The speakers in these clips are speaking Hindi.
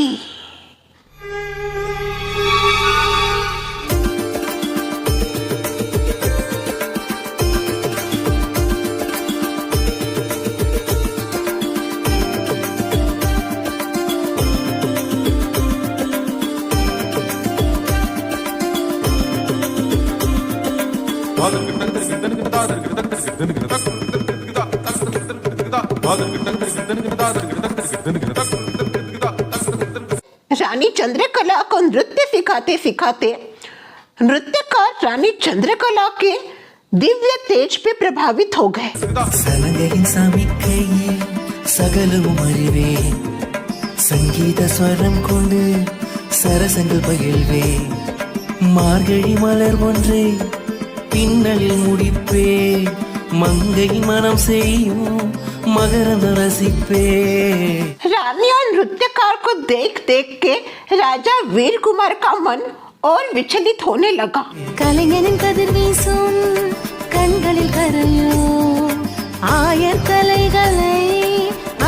रानी। रानी चंद्रकला को नृत्य सिखाते सिखाते नृत्यकार रानी चंद्रकला के दिव्य तेज पे प्रभावित हो गए। संगीत स्वरम कोंडु सरसंगल पगिल्वे मार्गழி மலர் ஒன்றை பின்னலில் முடிப்பே मंगई मनम செய்யும் मगरंद रसिपे। रानी और नृत्यकार को देख देख के राजा वीर कुमार का मन और विचलित होने लगा। கலைஞனின் கதிர் வீசும் கண்களில் கரையோ ஆயர் கலைகளை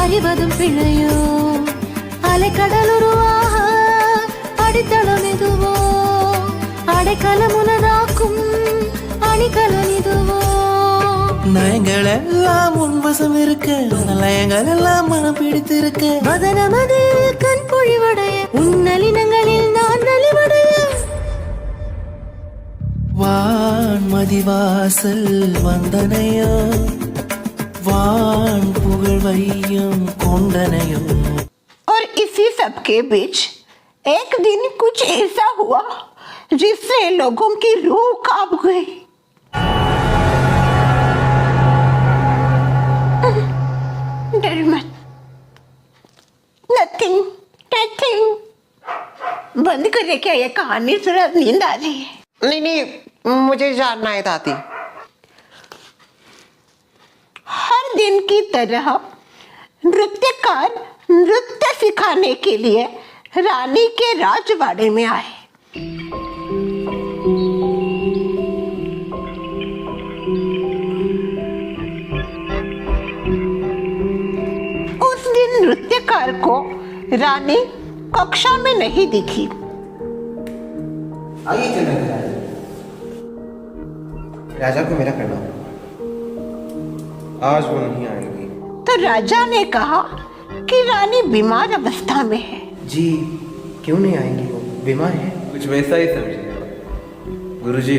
அறிவதும் பிழையோ அலைக்கடல் உருவாக அடித்தளம் இதுவோ அடைக்கலம் உனதாக்கும் அணிகலம் இதுவோ। நயங்கள் எல்லாம் உன்வசம் இருக்க லயங்கள் எல்லாம் மனம் பிடித்திருக்க மதனமது கண் பொழிவடைய உன்னலினங்களில் நான் நலிவடைய வான்மதிவாசல் வந்தனையோ வான் புகழ் வையம் கொண்டனையோ। और इसी सब के बीच एक दिन कुछ ऐसा हुआ जिससे लोगों की रूह कांप गई। डर मत, नथिंग नथिंग। बंद करे क्या ये कहानी, थोड़ा नींद आ रही है। नहीं नहीं, मुझे जानना है दादी। हर दिन की तरह नृत्यकार नृत्य सिखाने के लिए रानी के राजवाड़े में आए। उस दिन नृत्यकार को रानी कक्षा में नहीं दिखी। आइए चलेंगे राजा को मेरा करना होगा। आज वो नहीं आएंगी। तो राजा ने कहा कि रानी बीमार अवस्था में है। जी क्यों नहीं आएंगी, वो बीमार है। कुछ वैसा ही समझिए गुरुजी,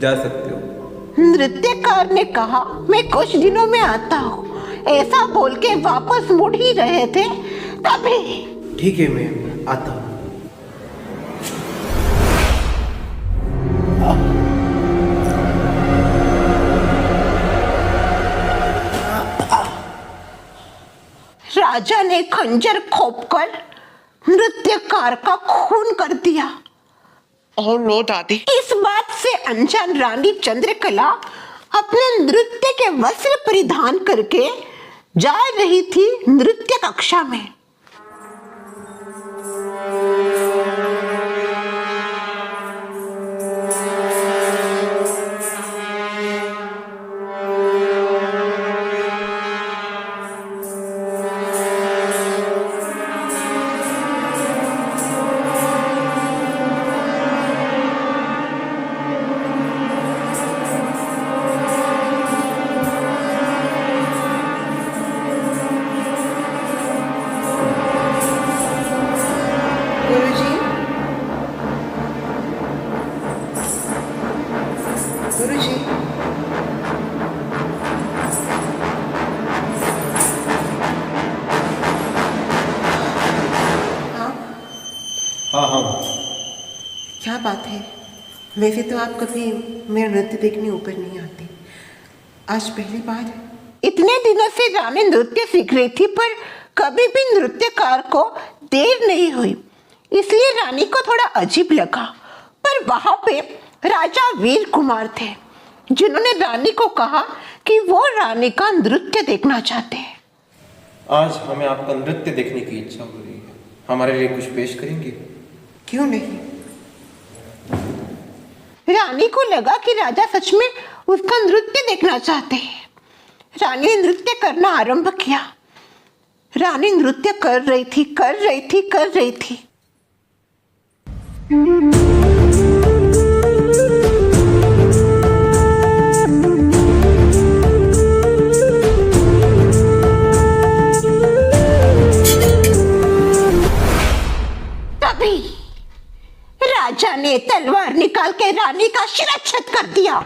जा सकते हो। नृत्यकार ने कहा मैं कुछ दिनों में आता हूँ। ऐसा बोल के वापस मुड़ ही रहे थे तभी। ठीक है मैं आता हूँ। राजा ने खंजर खोपकर नृत्यकार का खून कर दिया। ओह नो दादी। इस बात से अनजान रानी चंद्रकला अपने नृत्य के वस्त्र परिधान करके जा रही थी नृत्य कक्षा में। गुरुजी, गुरुजी, हाँ हाँ। क्या बात है? वैसे तो आप कभी मेरा नृत्य देखने ऊपर नहीं आते, आज पहली बार। इतने दिनों से रानी नृत्य सीख रही थी पर कभी भी नृत्यकार को देर नहीं हुई, इसलिए रानी को थोड़ा अजीब लगा। पर वहां पे राजा वीर कुमार थे जिन्होंने रानी को कहा कि वो रानी का नृत्य देखना चाहते हैं। आज हमें आपका नृत्य देखने की इच्छा हो रही है, हमारे लिए कुछ पेश करेंगे? क्यों नहीं? रानी को लगा कि राजा सच में उसका नृत्य देखना चाहते हैं। रानी ने नृत्य करना आरंभ किया। रानी नृत्य कर रही थी, कर रही थी, कर रही थी। तभी राजा ने तलवार निकाल के रानी का शिरच्छेद कर दिया।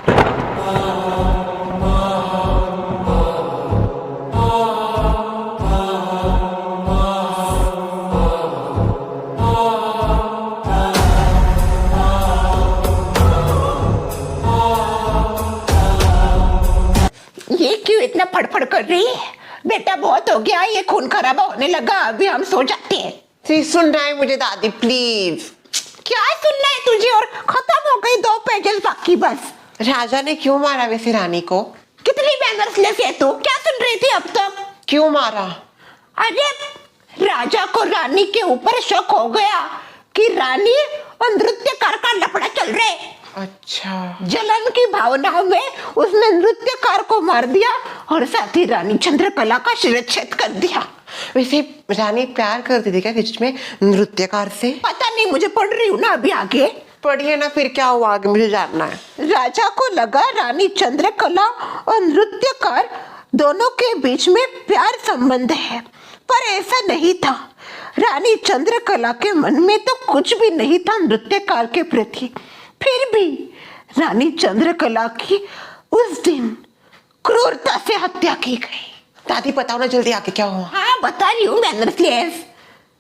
ये क्यों इतना फड़फड़ कर रही है? बेटा बहुत हो गया, ये खून खराबा होने लगा, अभी हम सो जाते हैं। सुनना है मुझे दादी, प्लीज। क्या सुनना है तुझे? और खत्म हो गई 2 पेजेस बाकी बस। राजा ने क्यों मारा वैसे रानी को? कितनी मैनर्सलेस है तू? क्या सुन रही थी अब तक? क्यों मारा? अरे राजा को रानी के ऊपर शक हो गया कि रानी और नृत्यकार का लफड़ा चल रहा है। अच्छा। जलन की भावना में उसने नृत्यकार को मार दिया और साथ ही रानी चंद्रकला का शिरच्छेद कर दिया। वैसे रानी प्यार करती थी क्या बीच में नृत्यकार से? पता नहीं, मुझे पढ़ रही हूँ ना अभी आगे। पढ़िए ना, फिर क्या हुआ आगे मुझे जानना है। राजा को लगा रानी चंद्रकला और नृत्यकार दोनों के बीच में प्यार संबंध है, पर ऐसा नहीं था। रानी चंद्रकला के मन में तो कुछ भी नहीं था नृत्यकार के प्रति। फिर भी रानी चंद्रकला की उस दिन क्रूरता से हत्या की गई। दादी बताओ ना जल्दी, आगे क्या हुआ? हाँ बता रही हूँ मैनर्सलेस।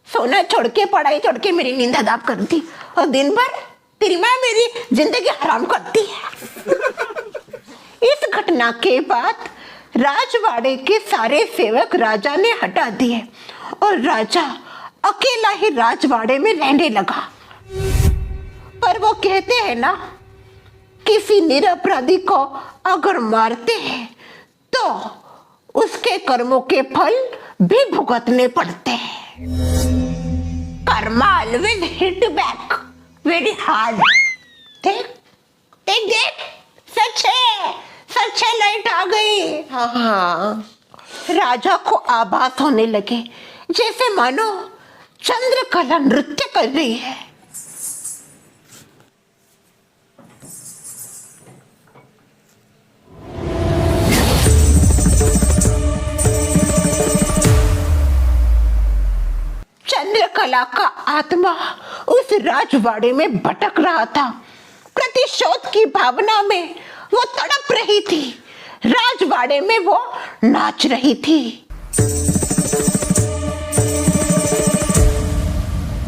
सोना छोड़ के, पढ़ाई छोड़ के मेरी नींद हराम करती और दिन भर तेरी माँ मेरी जिंदगी हराम करती है। इस घटना के बाद राजवाड़े के सारे सेवक राजा ने हटा दिए और राजा अकेला ही राजवाड़े में रहने लगा। पर वो कहते हैं ना, किसी निरपराधी को अगर मारते हैं तो उसके कर्मों के फल भी भुगतने पड़ते हैं। Karma always hit back very hard. देख देख देख, सच है, सच है, लाइट आ गई। हाँ हाँ। राजा को आभास होने लगे जैसे मानो चंद्रकला नृत्य कर रही है। चंद्रकला का आत्मा उस राजवाड़े में भटक रहा था। प्रतिशोध की भावना में वो तड़प रही थी। राजवाड़े में वो नाच रही थी।